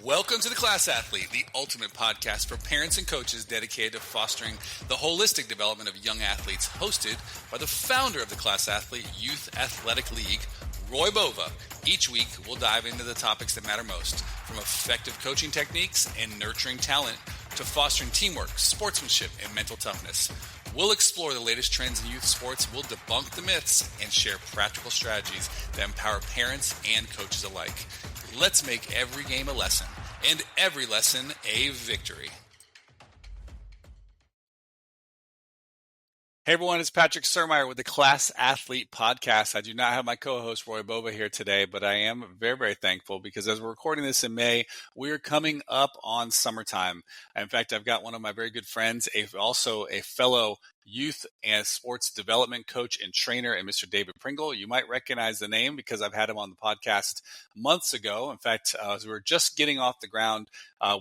Welcome to The Class Athlete, the ultimate podcast for parents and coaches dedicated to fostering the holistic development of young athletes, hosted by the founder of The Class Athlete Youth Athletic League, Roy Bova. Each week, we'll dive into the topics that matter most, from effective coaching techniques and nurturing talent to fostering teamwork, sportsmanship, and mental toughness. We'll explore the latest trends in youth sports, we'll debunk the myths, and share practical strategies that empower parents and coaches alike. Let's make every game a lesson, and every lesson a victory. Hey everyone, it's Patrick Sirmeyer with the Class Athlete Podcast. I do not have my co-host Roy Bova here today, but I am very, very thankful because as we're recording this in May, we are coming up on summertime. In fact, I've got one of my very good friends, also a fellow youth and sports development coach and trainer, and Mr. David Pringle. You might recognize the name because I've had him on the podcast months ago. In fact, as we were just getting off the ground,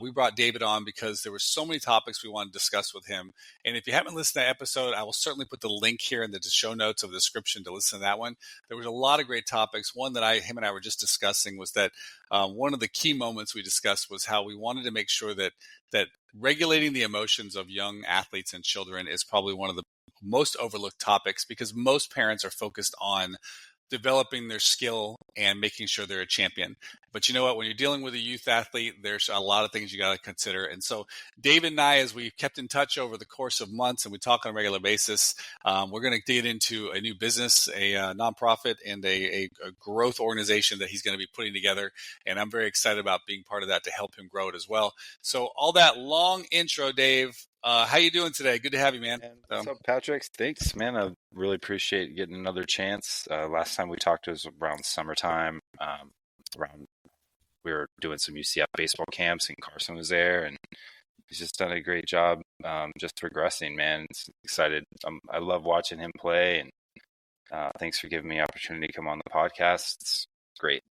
we brought David on because there were so many topics we wanted to discuss with him. And if you haven't listened to that episode, I will certainly put the link here in the show notes of the description to listen to that one. There was a lot of great topics. One that him and I were just discussing was that one of the key moments we discussed was how we wanted to make sure that regulating the emotions of young athletes and children is probably one of the most overlooked topics because most parents are focused on developing their skill and making sure they're a champion. But you know what? When you're dealing with a youth athlete, there's a lot of things you got to consider. And so David and I, as we've kept in touch over the course of months and we talk on a regular basis, we're going to get into a new business, a nonprofit, and a growth organization that he's going to be putting together. And I'm very excited about being part of that to help him grow it as well. So all that long intro, Dave, how you doing today? Good to have you, man. What's up, Patrick? Thanks, man. I really appreciate getting another chance. Last time we talked was around summertime. We were doing some UCF baseball camps, and Carson was there, and he's just done a great job, just progressing, man. It's excited. I love watching him play, and thanks for giving me the opportunity to come on the podcast. It's great.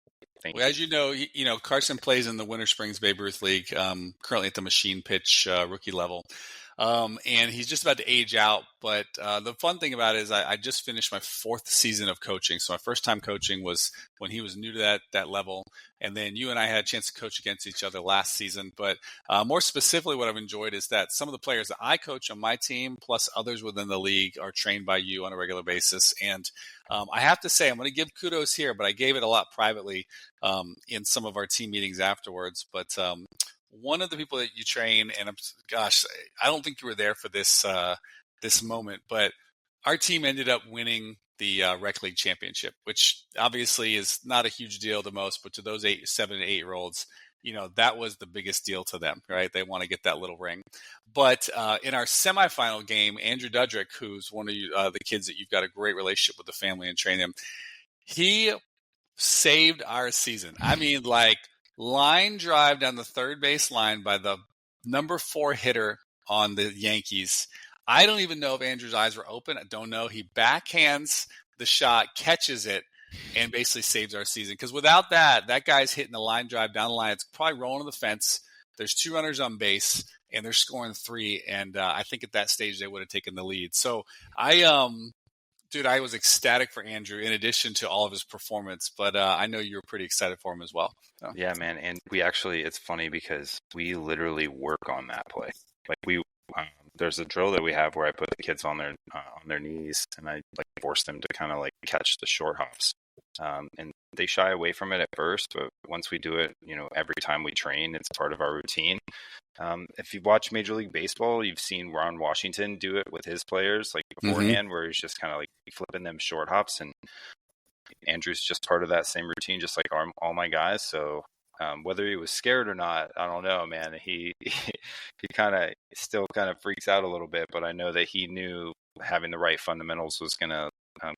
Thank you. As you know, Carson plays in the Winter Springs Babe Ruth League, currently at the machine pitch rookie level. And he's just about to age out. But the fun thing about it is I just finished my 4th season of coaching. So my first time coaching was when he was new to that level. And then you and I had a chance to coach against each other last season. But more specifically, what I've enjoyed is that some of the players that I coach on my team, plus others within the league, are trained by you on a regular basis. And I have to say, I'm going to give kudos here, but I gave it a lot privately in some of our team meetings afterwards. But one of the people that you train, and I don't think you were there for this moment, but our team ended up winning the rec league championship, which obviously is not a huge deal to most, but to those 7 and 8-year-olds, that was the biggest deal to them, right? They want to get that little ring. But in our semifinal game, Andrew Dudrick, who's one of the kids that you've got a great relationship with the family and train him, he saved our season. I mean, like, line drive down the third base line by the number 4 hitter on the Yankees. I don't even know if Andrew's eyes were open. I don't know. He backhands the shot, catches it, and basically saves our season. Because without that guy's hitting a line drive down the line. It's probably rolling to the fence. There's 2 runners on base, and they're scoring 3. And I think at that stage they would have taken the lead. So I was ecstatic for Andrew in addition to all of his performance, but I know you were pretty excited for him as well. So. Yeah, man. And it's funny because we literally work on that play. Like there's a drill that we have where I put the kids on their knees and I force them to kind of catch the short hops. And they shy away from it at first, but once we do it, every time we train, it's part of our routine. If you've watched Major League Baseball, you've seen Ron Washington do it with his players beforehand, where he's just kind of flipping them short hops, and Andrew's just part of that same routine, just like all my guys. So whether he was scared or not, I don't know, man. He still kind of freaks out a little bit, but I know that he knew having the right fundamentals was going to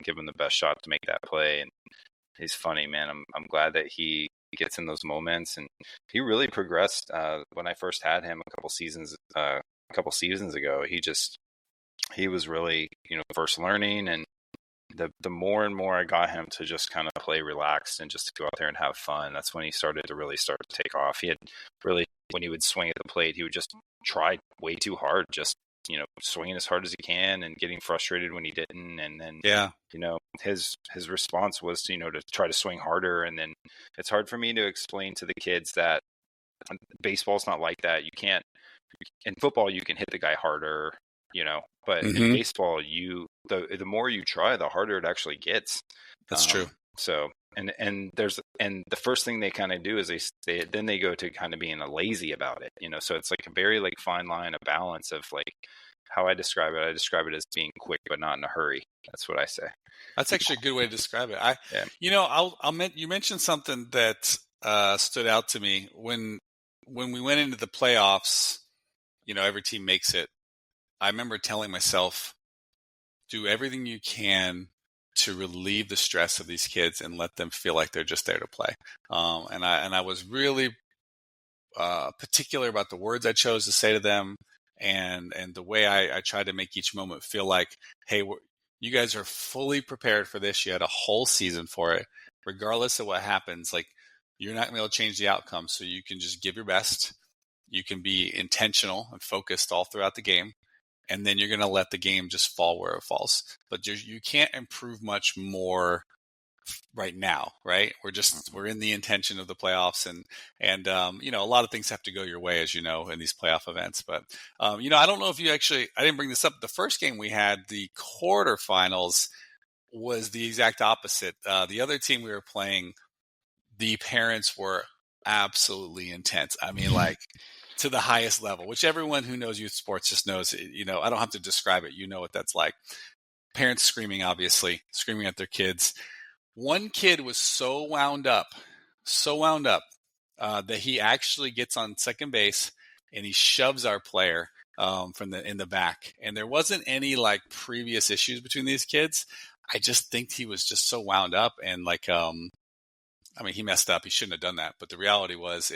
give him the best shot to make that play. And he's funny, man. I'm glad that he gets in those moments, and he really progressed when I first had him a couple seasons ago. He was really first learning, and the more and more I got him to just kind of play relaxed and just to go out there and have fun, that's when he started to take off. He had really, when he would swing at the plate, he would just try way too hard, just swinging as hard as he can and getting frustrated when he didn't. And then, his response was to try to swing harder. And then it's hard for me to explain to the kids that Baseball's not like that. You can't. In football, you can hit the guy harder, but in baseball, the more you try, the harder it actually gets. That's true. So and the first thing they kind of do is they go to kind of being lazy about it, So it's like a very like fine line, a balance of like how I describe it. I describe it as being quick but not in a hurry. That's what I say. That's actually a good way to describe it. Yeah. You mentioned something that stood out to me when we went into the playoffs. Every team makes it. I remember telling myself, do everything you can to relieve the stress of these kids and let them feel like they're just there to play. And I was really particular about the words I chose to say to them, and the way I tried to make each moment feel like, hey, you guys are fully prepared for this. You had a whole season for it. Regardless of what happens, like, you're not going to be able to change the outcome. So you can just give your best. You can be intentional and focused all throughout the game. And then you're going to let the game just fall where it falls. But you can't improve much more right now, right? We're in the intention of the playoffs, and a lot of things have to go your way, as you know, in these playoff events. But I don't know if I didn't bring this up. The first game we had, the quarterfinals, was the exact opposite. The other team we were playing, the parents were absolutely intense. I mean, like, to the highest level, which everyone who knows youth sports just knows. I don't have to describe it. You know what that's like. Parents screaming at their kids. One kid was so wound up that he actually gets on second base and he shoves our player in the back. And there wasn't any like previous issues between these kids. I just think he was just so wound up, and like, he messed up. He shouldn't have done that. But the reality was,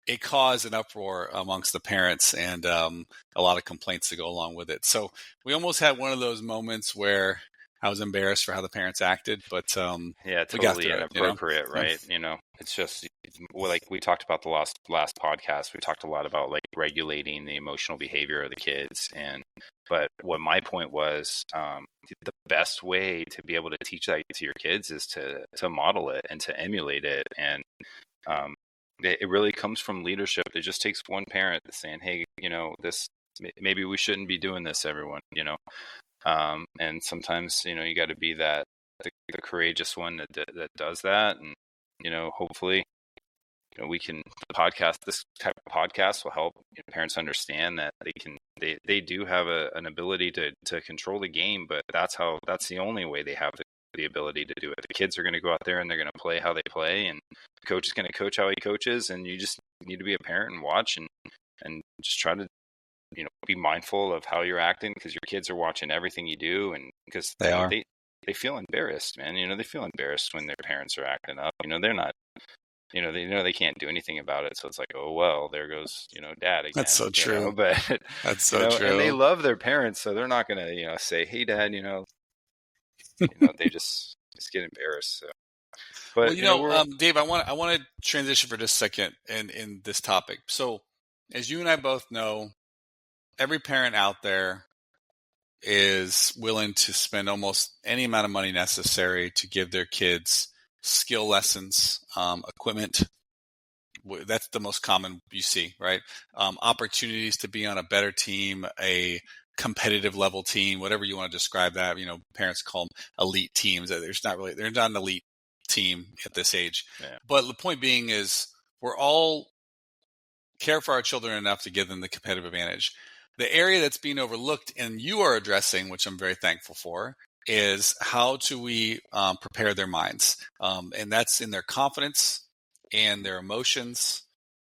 it caused an uproar amongst the parents, and a lot of complaints to go along with it. So we almost had one of those moments where I was embarrassed for how the parents acted, but totally inappropriate, right? It's just like we talked about the last podcast. We talked a lot about like regulating the emotional behavior of the kids, but what my point was, the best way to be able to teach that to your kids is to model it and to emulate it, and it really comes from leadership. It just takes one parent saying, "Hey, this maybe we shouldn't be doing this, everyone." And sometimes you got to be the courageous one that does that, and hopefully this type of podcast will help parents understand that they do have an ability to control the game, but that's the only way they have the ability to do it. The kids are going to go out there and they're going to play how they play, and the coach is going to coach how he coaches, and you just need to be a parent and watch and just try to be mindful of how you're acting, because your kids are watching everything you do, and because they feel embarrassed, man. They feel embarrassed when their parents are acting up. They're not. They can't do anything about it, so it's like, oh well, there goes dad again. That's so true. But that's so true. And they love their parents, so they're not gonna say, hey dad, they just get embarrassed. So. But Dave, I want to transition for just a second in this topic. So, as you and I both know, every parent out there is willing to spend almost any amount of money necessary to give their kids skill lessons, equipment. That's the most common you see, right? Opportunities to be on a better team, a competitive level team, whatever you want to describe that. Parents call them elite teams. They're not an elite team at this age. Yeah. But the point being is, we're all care for our children enough to give them the competitive advantage. The area that's being overlooked, and you are addressing, which I'm very thankful for, is how do we prepare their minds? And that's in their confidence and their emotions,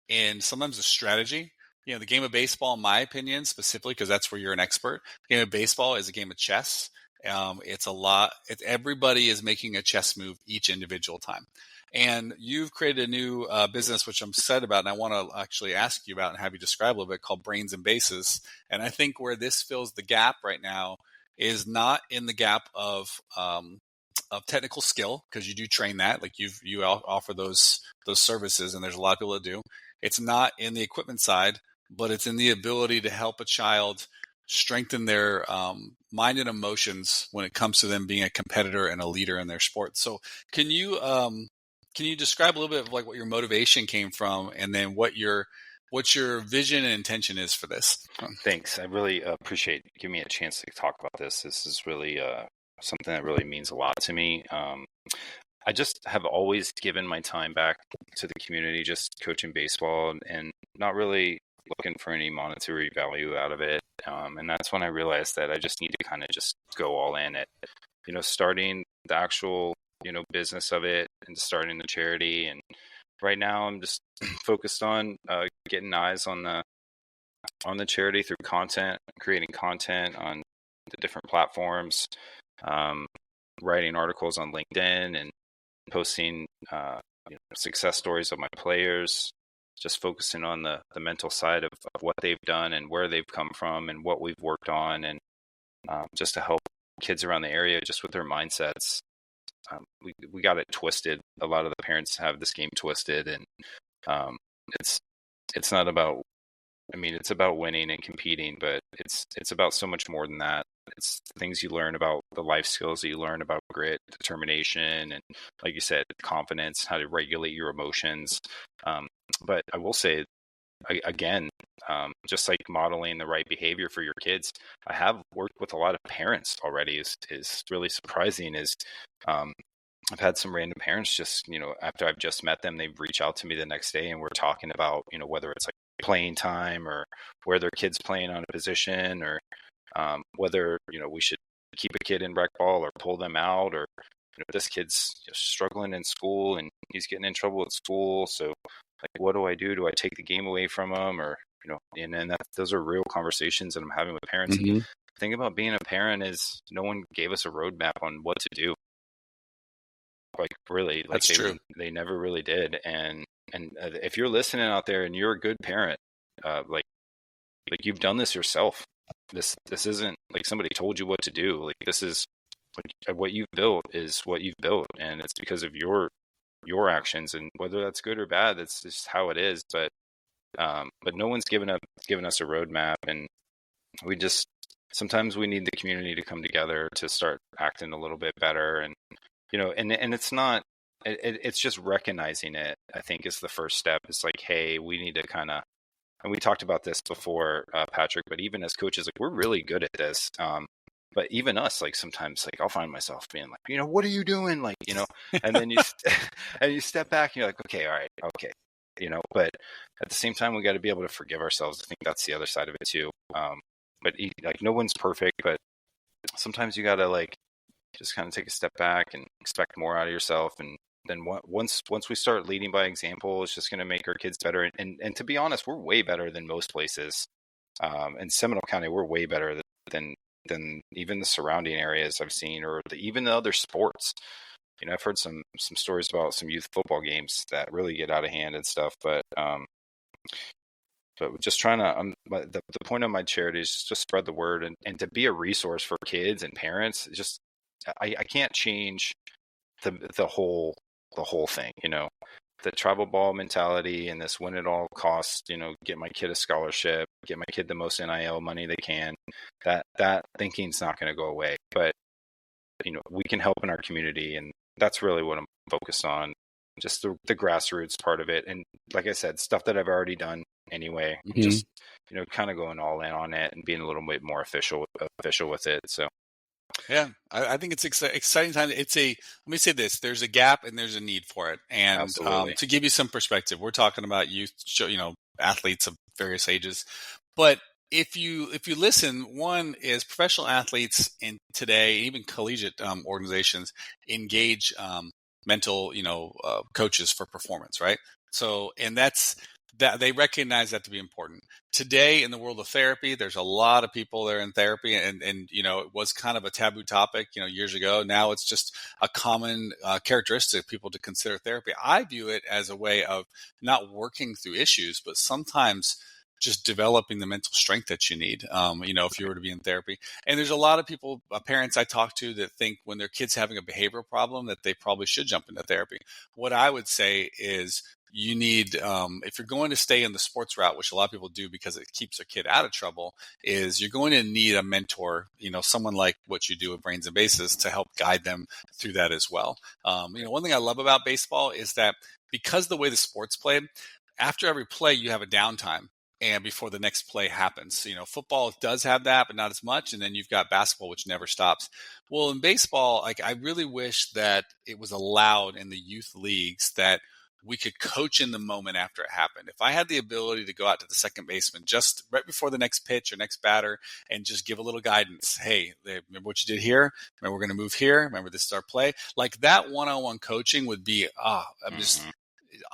and sometimes a strategy. The game of baseball, in my opinion, specifically, because that's where you're an expert, the game of baseball is a game of chess. It's a lot. Everybody is making a chess move each individual time. And you've created a new business, which I'm excited about, and I want to actually ask you about and have you describe a little bit, called Brains and Bases. And I think where this fills the gap right now is not in the gap of technical skill, because you do train that, like you offer those services, and there's a lot of people that do. It's not in the equipment side, but it's in the ability to help a child strengthen their mind and emotions when it comes to them being a competitor and a leader in their sport. So can you Can you describe a little bit of like what your motivation came from, and then what your vision and intention is for this? Thanks. I really appreciate giving me a chance to talk about this. This is really something that really means a lot to me. I just have always given my time back to the community, just coaching baseball and not really looking for any monetary value out of it. And that's when I realized that I just need to kind of just go all in at, starting the actual, business of it and starting the charity. And right now I'm just focused on getting eyes on the charity through content, creating content on the different platforms, writing articles on LinkedIn and posting success stories of my players, just focusing on the mental side of what they've done and where they've come from and what we've worked on, and just to help kids around the area just with their mindsets. We got it twisted. A lot of the parents have this game twisted, and it's not about, it's about winning and competing, but it's about so much more than that. It's things you learn about, the life skills that you learn about grit, determination, and like you said, confidence, how to regulate your emotions. But I will say, again, just like modeling the right behavior for your kids, I have worked with a lot of parents already. Is really surprising. I've had some random parents just, after I've just met them, they reach out to me the next day and we're talking about, whether it's like playing time or where their kid's playing on a position, or whether, we should keep a kid in rec ball or pull them out, or, this kid's struggling in school and he's getting in trouble at school. So like, what do I do? Do I take the game away from him? Or, and then those are real conversations that I'm having with parents. Mm-hmm. And the thing about being a parent is no one gave us a roadmap on what to do. Like really, like That's true. They never really did. And if you're listening out there and you're a good parent, like you've done this yourself. This isn't like somebody told you what to do. Like this is what you've built is what you've built, and it's because of your actions. And whether that's good or bad, that's just how it is. But no one's given us a roadmap, and we just sometimes we need the community to come together to start acting a little bit better. And and it's not. It's just recognizing it, I think, is the first step. It's like, hey, we need to kind of, and we talked about this before, Patrick, but even as coaches, like we're really good at this. But even us, like sometimes, like I'll find myself being like, what are you doing? Like, and then you and you step back and you're like, okay, all right, okay, But at the same time, we got to be able to forgive ourselves. I think that's the other side of it too. But like no one's perfect, but sometimes you got to like just kind of take a step back and expect more out of yourself. And then once we start leading by example, it's just going to make our kids better. And to be honest, we're way better than most places. In Seminole County, we're way better than even the surrounding areas I've seen, or even the other sports. I've heard some stories about some youth football games that really get out of hand and stuff. But just trying to, the point of my charity is just to spread the word and to be a resource for kids and parents. Just I can't change the whole thing, the travel ball mentality and this win at all costs, get my kid a scholarship, get my kid the most NIL money they can. That thinking's not going to go away, but we can help in our community, and that's really what I'm focused on, just the grassroots part of it. And like I said, stuff that I've already done anyway, Mm-hmm. just kind of going all in on it and being a little bit more official with it. So yeah, I think it's exciting time. Let me say this: there's a gap and there's a need for it. And to give you some perspective, we're talking about youth, athletes of various ages. But if you listen, one is professional athletes in today, even collegiate organizations engage mental, coaches for performance, right? So, and that's that they recognize that to be important. Today in the world of therapy, there's a lot of people that are in therapy, and it was kind of a taboo topic, years ago. Now it's just a common characteristic of people to consider therapy. I view it as a way of not working through issues, but sometimes just developing the mental strength that you need, if you were to be in therapy. And there's a lot of people, parents I talk to, that think when their kid's having a behavioral problem that they probably should jump into therapy. What I would say is you need, if you're going to stay in the sports route, which a lot of people do because it keeps their kid out of trouble, is you're going to need a mentor, someone like what you do with Brains and Bases to help guide them through that as well. One thing I love about baseball is that because the way the sport's played, after every play, you have a downtime and before the next play happens. Football does have that, but not as much. And then you've got basketball, which never stops. Well, in baseball, I really wish that it was allowed in the youth leagues that we could coach in the moment after it happened. If I had the ability to go out to the second baseman just right before the next pitch or next batter and just give a little guidance. Hey, remember what you did here? Remember, we're going to move here. Remember, this is our play. Like that one-on-one coaching would be, just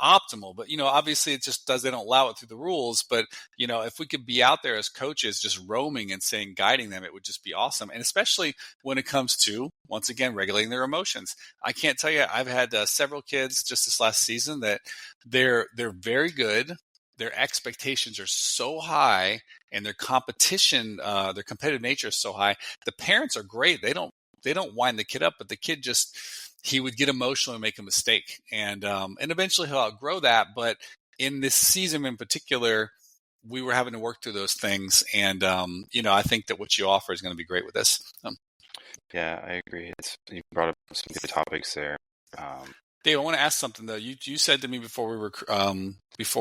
optimal. But, obviously it just they don't allow it through the rules. But, if we could be out there as coaches just roaming and guiding them, it would just be awesome. And especially when it comes to, once again, regulating their emotions. I can't tell you, I've had several kids just this last season that they're very good. Their expectations are so high and their their competitive nature is so high. The parents are great. They don't wind the kid up, but the kid he would get emotional and make a mistake. And eventually he'll outgrow that. But in this season in particular, we were having to work through those things. And, I think that what you offer is going to be great with this. Yeah, I agree. You brought up some good topics there. Dave, I want to ask something though. You said to me before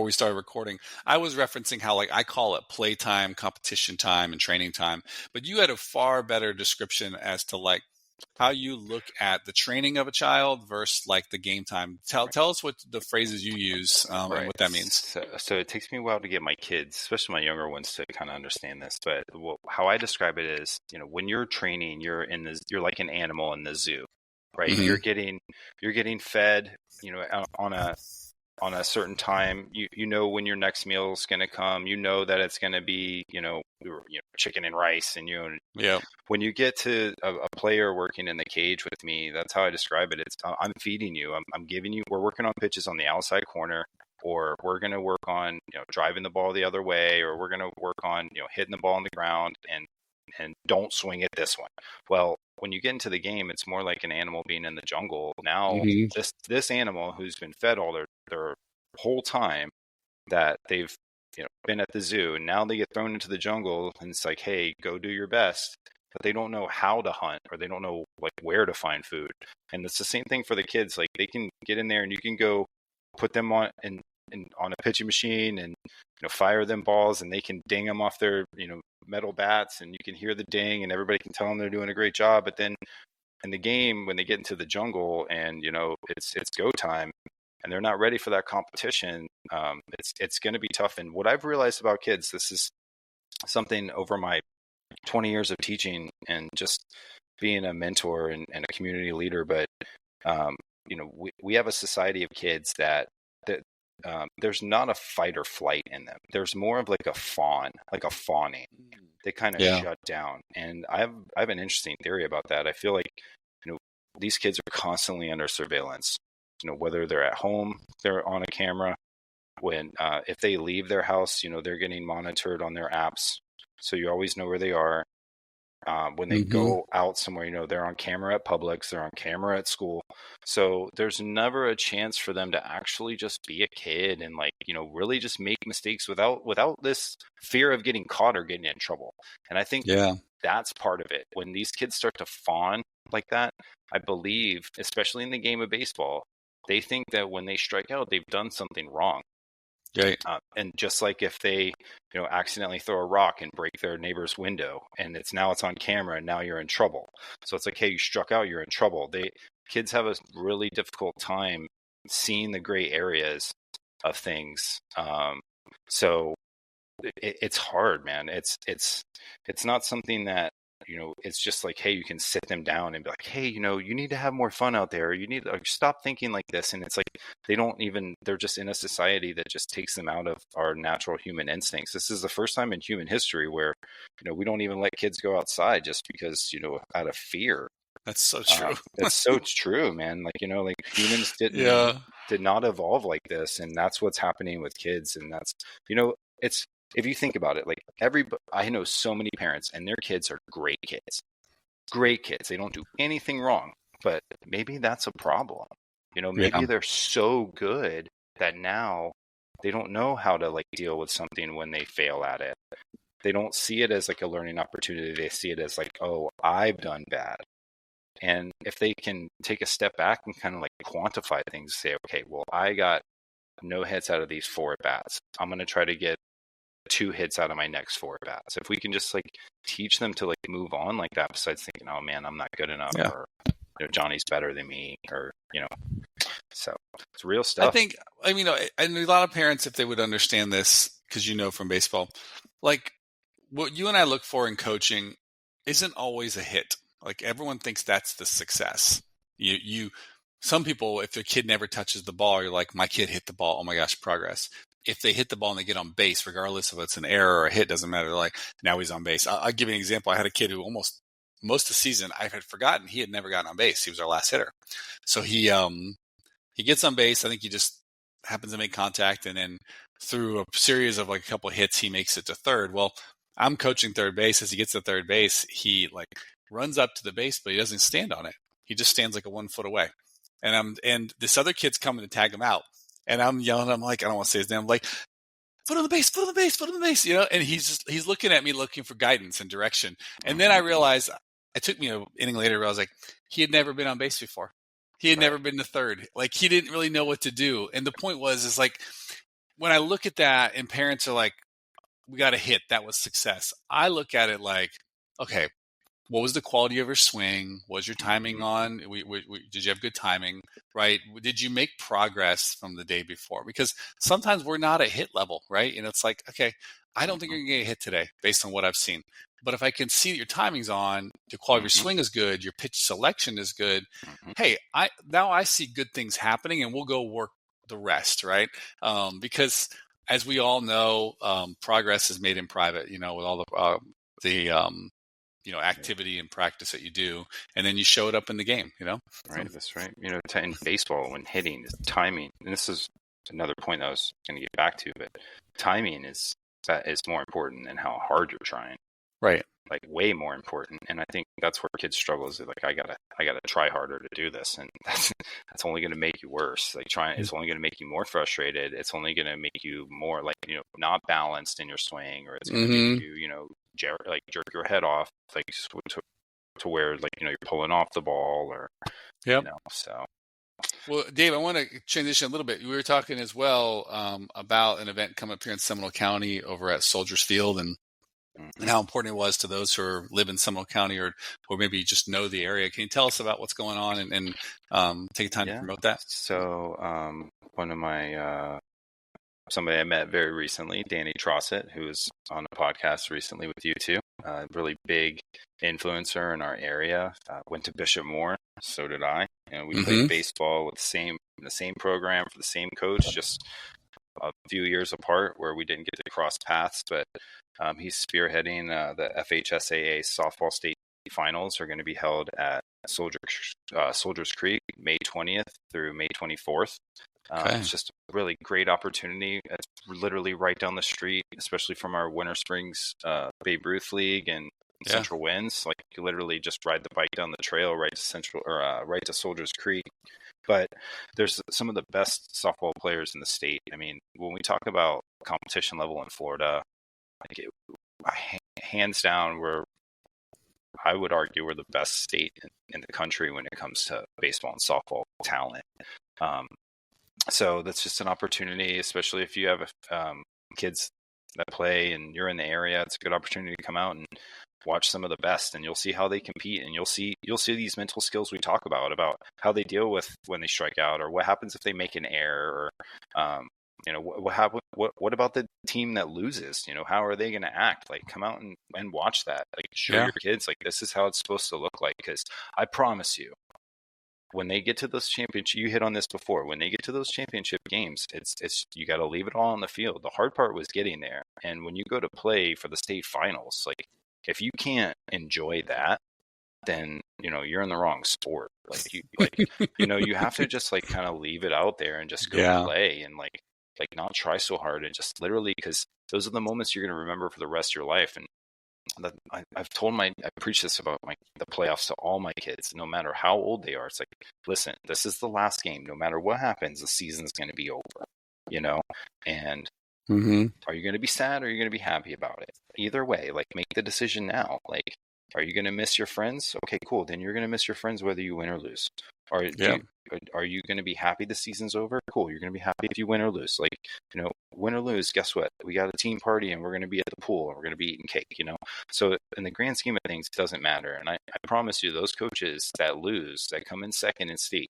we started recording, I was referencing how I call it playtime, competition time, and training time, but you had a far better description as to how you look at the training of a child versus the game time. Tell us what the phrases you use and what that means. So it takes me a while to get my kids, especially my younger ones, to kind of understand this. But how I describe it is, when you're training, you're like an animal in the zoo, right? Mm-hmm. You're getting fed, on a certain time. You know when your next meal is going to come. You know that it's going to be chicken and rice, and when you get to a player working in the cage with me, that's how I describe it. It's I'm feeding you. I'm giving you. We're working on pitches on the outside corner, or we're going to work on driving the ball the other way, or we're going to work on hitting the ball on the ground and don't swing at this one. Well, when you get into the game, it's more like an animal being in the jungle. Now, this animal who's been fed all their whole time that they've been at the zoo, and now they get thrown into the jungle, and it's like, hey, go do your best. But they don't know how to hunt, or they don't know where to find food. And it's the same thing for the kids. They can get in there, and you can go put them on on a pitching machine and fire them balls, and they can ding them off their metal bats, and you can hear the ding, and everybody can tell them they're doing a great job. But then in the game, when they get into the jungle and it's go time, and they're not ready for that competition, it's going to be tough. And what I've realized about kids, this is something over my 20 years of teaching and just being a mentor and a community leader, but we have a society of kids that there's not a fight or flight in them. There's more of a fawning. They kind of shut down. And I have an interesting theory about that. I feel like these kids are constantly under surveillance. Whether they're at home, they're on a camera. When if they leave their house, they're getting monitored on their apps, so you always know where they are. When they go out somewhere, they're on camera at Publix, they're on camera at school. So there's never a chance for them to actually just be a kid and really just make mistakes without this fear of getting caught or getting in trouble. And I think that's part of it. When these kids start to fawn like that, I believe, especially in the game of baseball, they think that when they strike out, they've done something wrong. Right. And just like if they, accidentally throw a rock and break their neighbor's window, and it's on camera, and now you're in trouble. So it's like, hey, you struck out, you're in trouble. Kids have a really difficult time seeing the gray areas of things. So it's hard, man. It's not something that it's just like, hey, you can sit them down and be like, hey, you need to have more fun out there. You need to stop thinking like this. And it's like, they're just in a society that just takes them out of our natural human instincts. This is the first time in human history where, we don't even let kids go outside just because, out of fear. That's so true. That's so true, man. Humans did not evolve like this. And that's what's happening with kids. And that's, it's, if you think about it, I know so many parents and their kids are great kids. They don't do anything wrong, but maybe that's a problem. Maybe they're so good that now they don't know how to like deal with something when they fail at it. They don't see it as like a learning opportunity. They see it as like, oh, I've done bad. And if they can take a step back and kind of like quantify things, say, okay, well, I got no hits out of these 4 at bats. I'm going to try to get 2 hits out of my next 4 at bats. If we can just like teach them to like move on like that, besides thinking, oh man, I'm not good enough, or Johnny's better than me, or so it's real stuff. I mean, a lot of parents, if they would understand this, because from baseball, like what you and I look for in coaching isn't always a hit. Like everyone thinks that's the success. Some people, if their kid never touches the ball, you're like, my kid hit the ball. Oh my gosh, progress. If they hit the ball and they get on base, regardless if it's an error or a hit, doesn't matter. They're like, now he's on base. I'll give you an example. I had a kid who almost most of the season I had forgotten he had never gotten on base. He was our last hitter. So he gets on base. I think he just happens to make contact, and then through a series of like a couple of hits, he makes it to third. Well, I'm coaching third base. As he gets to third base, he like runs up to the base, but he doesn't stand on it. He just stands like a 1 foot away. And this other kid's coming to tag him out. And I'm yelling, I'm like, I don't want to say his name. I'm like, foot on the base, foot on the base, foot on the base, and he's looking at me looking for guidance and direction. And then I realized, it took me an inning later, I was like, he had never been on base before. He had never been to third. Like he didn't really know what to do. And the point is like, when I look at that and parents are like, we got a hit, that was success. I look at it like, okay, what was the quality of your swing? Was your timing on? Did you have good timing, right? Did you make progress from the day before? Because sometimes we're not at hit level, right? And it's like, okay, I don't think you're going to get a hit today based on what I've seen. But if I can see that your timing's on, the quality of your swing is good, your pitch selection is good, hey, I see good things happening, and we'll go work the rest, right? Because as we all know, progress is made in private, with all the activity and practice that you do, and then you show it up in the game, Right, that's right. In baseball, when hitting, is timing, and this is another point that I was going to get back to, but timing is more important than how hard you're trying. Right. Like way more important. And I think that's where kids struggle, is like, I gotta try harder to do this. And that's only going to make you worse. Like it's only going to make you more frustrated. It's only going to make you more like, not balanced in your swing, or it's going to make you, jerk your head off, like to where like, you're pulling off the ball, or, so. Well, Dave, I want to transition a little bit. We were talking as well about an event coming up here in Seminole County over at Soldiers Field, and how important it was to those who live in Seminole County or maybe just know the area. Can you tell us about what's going on and take time to promote that? So one of my somebody I met very recently, Danny Trossett, who was on a podcast recently with you too, really big influencer in our area, went to Bishop Moore. So did I. We played baseball with the same program for the same coach, just a few years apart, where we didn't get to cross paths, but he's spearheading the FHSAA softball state finals are going to be held at Soldiers Creek, May 20th through May 24th. It's just a really great opportunity. It's literally right down the street, especially from our Winter Springs Babe Ruth League and Central Winds. Like you literally just ride the bike down the trail right to Soldiers Creek. But there's some of the best softball players in the state. I mean, when we talk about competition level in Florida, hands down, I would argue we're the best state in the country when it comes to baseball and softball talent. So that's just an opportunity, especially if you have kids that play and you're in the area. It's a good opportunity to come out and watch some of the best, and you'll see how they compete, and you'll see these mental skills we talk about how they deal with when they strike out, or what happens if they make an error, or what about the team that loses? How are they going to act? Like, come out and watch that. Like, show your kids, like, this is how it's supposed to look like. Because I promise you, when they get to those championship, you hit on this before, when they get to those championship games, it's you got to leave it all on the field. The hard part was getting there. And when you go to play for the state finals, like, if you can't enjoy that, then you're in the wrong sport. Like you have to just like kind of leave it out there and just go play, and like not try so hard, and just literally, because those are the moments you're going to remember for the rest of your life. And I preach this about the playoffs to all my kids, no matter how old they are. It's like, listen, this is the last game. No matter what happens, the season's going to be over. And Mm-hmm. are you going to be sad or are you going to be happy about it? Either way, like, make the decision now. Like, are you going to miss your friends? Okay, cool. Then you're going to miss your friends whether you win or lose. Yeah. Are you going to be happy the season's over? Cool. You're going to be happy if you win or lose. Like, win or lose, guess what? We got a team party and we're going to be at the pool and we're going to be eating cake. So in the grand scheme of things, it doesn't matter. And I promise you, those coaches that lose, that come in second in state,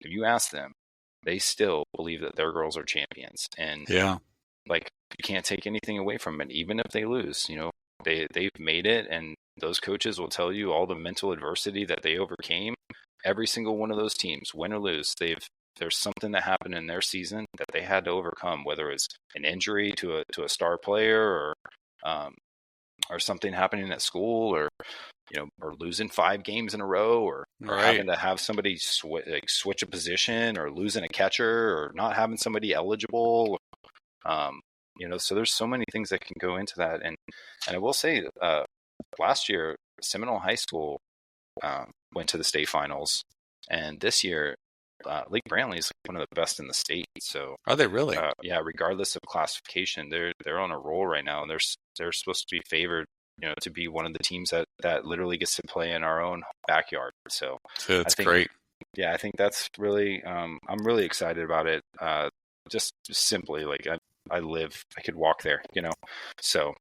if you ask them, they still believe that their girls are champions. And Yeah. like, you can't take anything away from it, even if they lose. They've made it, and those coaches will tell you all the mental adversity that they overcame. Every single one of those teams, win or lose, there's something that happened in their season that they had to overcome, whether it's an injury to a star player, or something happening at school, or losing 5 games in a row, or having to have somebody switch a position, or losing a catcher, or not having somebody eligible. So there's so many things that can go into that. And I will say, last year, Seminole High School went to the state finals, and this year, Lake Brantley is one of the best in the state. So Are they really? Yeah, regardless of classification, they're on a roll right now, and they're supposed to be favored, to be one of the teams that literally gets to play in our own backyard. So That's great. Yeah, I think that's really, I'm really excited about it. Just simply, like, I could walk there, so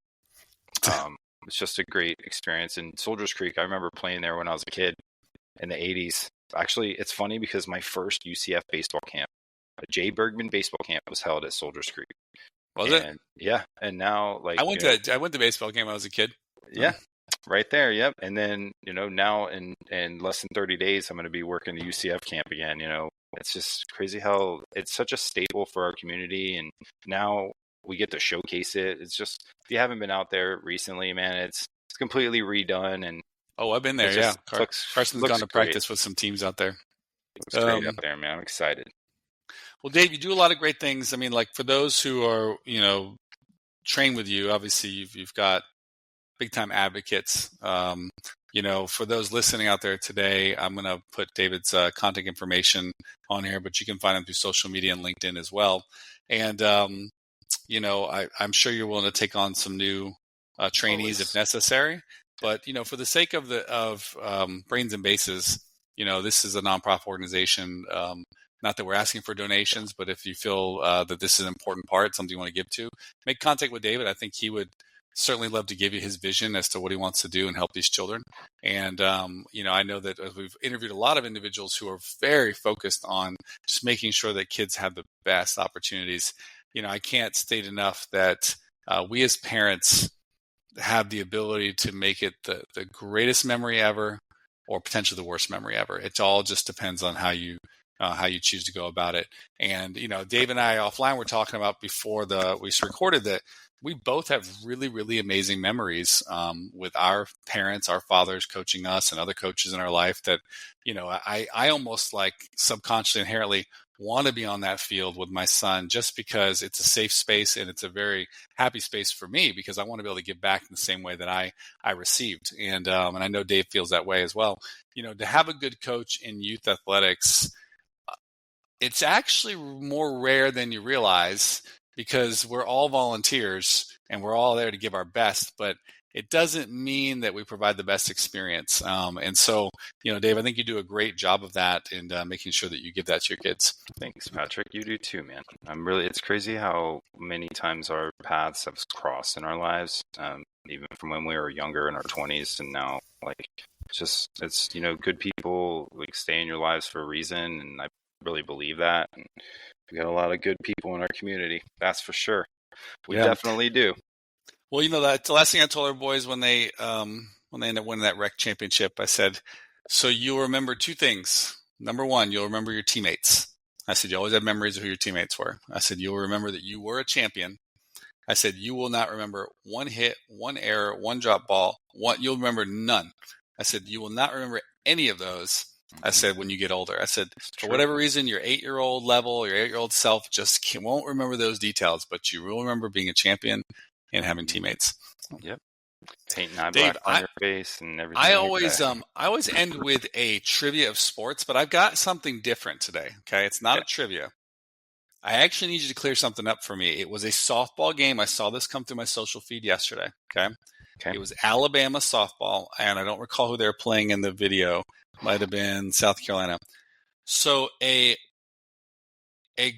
it's just a great experience. And Soldiers Creek, I remember playing there when I was a kid in the 80s. Actually, it's funny because my first UCF baseball camp, a Jay Bergman baseball camp, was held at Soldiers Creek. Was it? Yeah. And now, like, I went to baseball game when I was a kid. Yeah. Right there. Yep. And then, now in less than 30 days, I'm going to be working the UCF camp again. It's just crazy how it's such a staple for our community. And now we get to showcase it. It's just, if you haven't been out there recently, man, it's completely redone. And I've been there. Yeah. Carson's gone to practice with some teams out there. Looks great out there, man. I'm excited. Well, Dave, you do a lot of great things. I mean, like, for those who are, train with you, obviously you've got big time advocates. For those listening out there today, I'm going to put David's contact information on here, but you can find him through social media and LinkedIn as well. And, I'm sure you're willing to take on some new trainees if necessary. But, for the sake of Brains and Bases, this is a nonprofit organization. Not that we're asking for donations, but if you feel that this is an important part, something you want to give to, make contact with David. I think he would certainly love to give you his vision as to what he wants to do and help these children. And, I know that we've interviewed a lot of individuals who are very focused on just making sure that kids have the best opportunities. I can't state enough that we as parents have the ability to make it the greatest memory ever, or potentially the worst memory ever. It all just depends on how you choose to go about it. And, Dave and I offline were talking about before we recorded that we both have really, really amazing memories with our parents, our fathers coaching us, and other coaches in our life that, I almost, like, subconsciously, inherently want to be on that field with my son, just because it's a safe space and it's a very happy space for me, because I want to be able to give back in the same way that I received. And I know Dave feels that way as well. To have a good coach in youth athletics, it's actually more rare than you realize, because we're all volunteers and we're all there to give our best, but it doesn't mean that we provide the best experience. And so, Dave, I think you do a great job of that, and making sure that you give that to your kids. Thanks, Patrick. You do too, man. It's crazy how many times our paths have crossed in our lives, even from when we were younger in our 20s, and now, like, it's good people, like, stay in your lives for a reason. And I really believe that. And we got a lot of good people in our community. That's for sure. We definitely do. Well, that's the last thing I told our boys when they ended up winning that rec championship. I said, so you'll remember 2 things. Number 1, you'll remember your teammates. I said, you always have memories of who your teammates were. I said, you'll remember that you were a champion. I said, you will not remember 1 hit, 1 error, 1 drop ball. You'll remember none. I said, you will not remember any of those. I said, when you get older. I said, for whatever reason, your 8-year-old level, your 8-year-old self just won't remember those details, but you will remember being a champion and having teammates. Yep. Painting eye black on your face and everything. I always end with a trivia of sports, but I've got something different today. Okay. It's not a trivia. I actually need you to clear something up for me. It was a softball game. I saw this come through my social feed yesterday. Okay. Okay. It was Alabama softball, and I don't recall who they were playing in the video. Might have been South Carolina. So a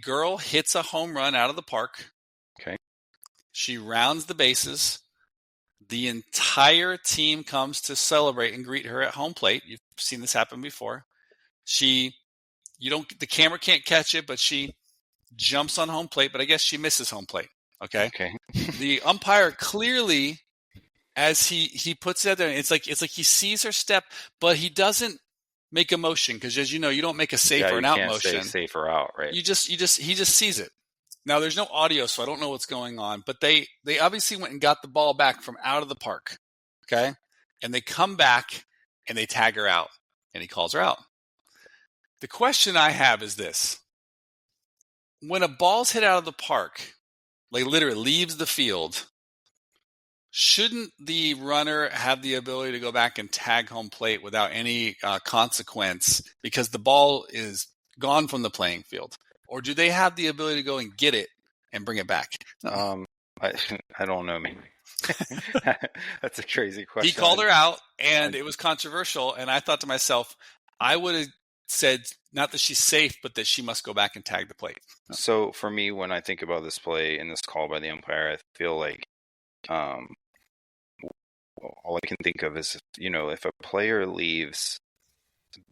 girl hits a home run out of the park. Okay. She rounds the bases. The entire team comes to celebrate and greet her at home plate. You've seen this happen before. The camera can't catch it, but she jumps on home plate, but I guess she misses home plate. Okay. Okay. The umpire clearly, as he puts it there, it's like he sees her step, but he doesn't make a motion, because as you know, you don't make a safe or an out motion. You can't say safe or out, right? He just sees it. Now there's no audio, so I don't know what's going on, but they obviously went and got the ball back from out of the park. Okay. And they come back and they tag her out, and he calls her out. The question I have is this: when a ball's hit out of the park, like literally leaves the field, shouldn't the runner have the ability to go back and tag home plate without any consequence, because the ball is gone from the playing field? Or do they have the ability to go and get it and bring it back? I don't know, maybe. That's a crazy question. He called her out, and it was controversial, and I thought to myself, I would have said not that she's safe, but that she must go back and tag the plate. So for me, when I think about this play and this call by the umpire, I feel like all I can think of is, if a player leaves,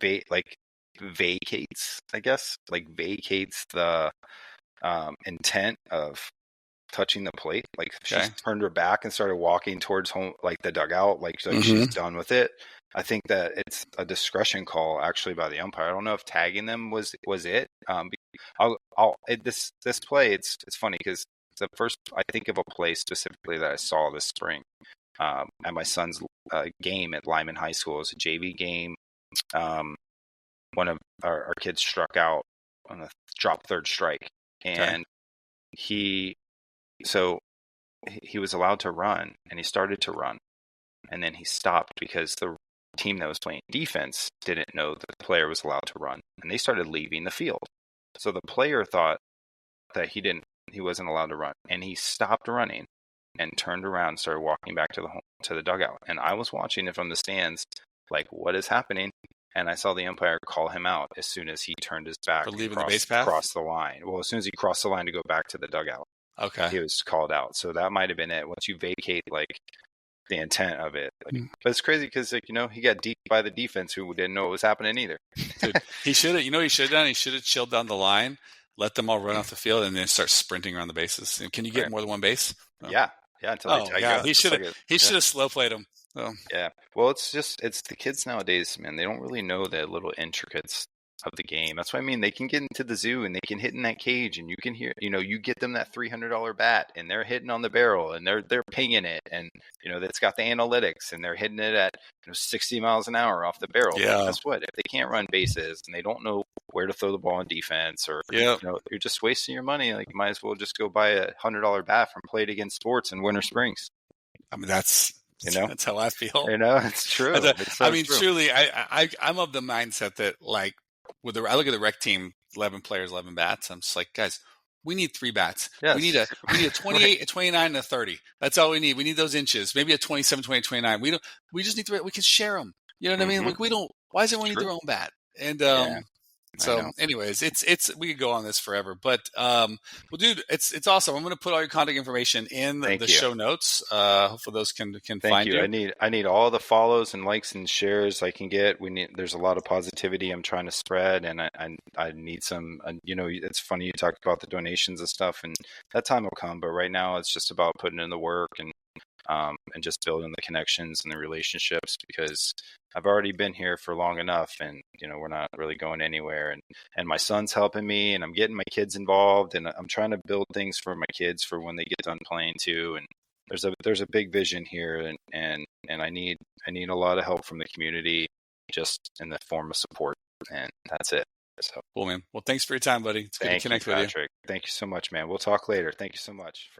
vacates, I guess, vacates the intent of touching the plate, like Okay. she turned her back and started walking towards home, like the dugout, like she's done with it. I think that it's a discretion call actually by the umpire. I don't know if tagging them was it. This play, it's funny because the first, I think of a play specifically that I saw this spring at my son's game at Lyman High School. It was a JV game. One of our kids struck out on the drop third strike, and he was allowed to run, and he started to run, and then he stopped because the team that was playing defense didn't know that the player was allowed to run, and they started leaving the field. So the player thought that he wasn't allowed to run, and he stopped running and turned around and started walking back to the dugout. And I was watching it from the stands, like, what is happening? And I saw the umpire call him out as soon as he turned his back for leaving the base path, crossed the line. Well, as soon as he crossed the line to go back to the dugout, he was called out. So that might have been it. Once you vacate the intent of it, but it's crazy because he got deep by the defense who didn't know what was happening either. Dude, he should have. He should have done. He should have chilled down the line, let them all run off the field, and then start sprinting around the bases. Can you get more than one base? No. Yeah. Until they tag you. He should have slow played him. So. Yeah. Well, it's the kids nowadays, man. They don't really know the little intricates of the game. That's what I mean. They can get into the zoo and they can hit in that cage, and you can hear, you get them that $300 bat, and they're hitting on the barrel, and they're pinging it, and that's got the analytics, and they're hitting it at 60 miles an hour off the barrel. Yeah. But guess what? If they can't run bases and they don't know where to throw the ball in defense, or you're just wasting your money. Like, you might as well just go buy a $100 bat from Play It Again Sports in Winter Springs. I mean, that's how I feel. It's true. Truly, I'm of the mindset that, like, I look at the rec team, 11 players, 11 bats. I'm just like, guys, we need 3 bats. Yes. We need a 28, a 29, and a 30. That's all we need. We need those inches. Maybe a 27, 28, 29. We just need we can share them. You know what I mean? Like, why does everyone need their own bat? And, so anyways, we could go on this forever, but, well, dude, it's awesome. I'm going to put all your contact information in the show notes. Hopefully those can find you. I need all the follows and likes and shares I can get. There's a lot of positivity I'm trying to spread, and I need some, it's funny you talked about the donations and stuff, and that time will come, but right now it's just about putting in the work and just building the connections and the relationships, because I've already been here for long enough, and we're not really going anywhere, and my son's helping me, and I'm getting my kids involved, and I'm trying to build things for my kids for when they get done playing too. And there's a big vision here, and I need a lot of help from the community, just in the form of support, and that's it. So cool, man. Well, thanks for your time, buddy. It's good to connect with you. Thank you so much, man. We'll talk later. Thank you so much.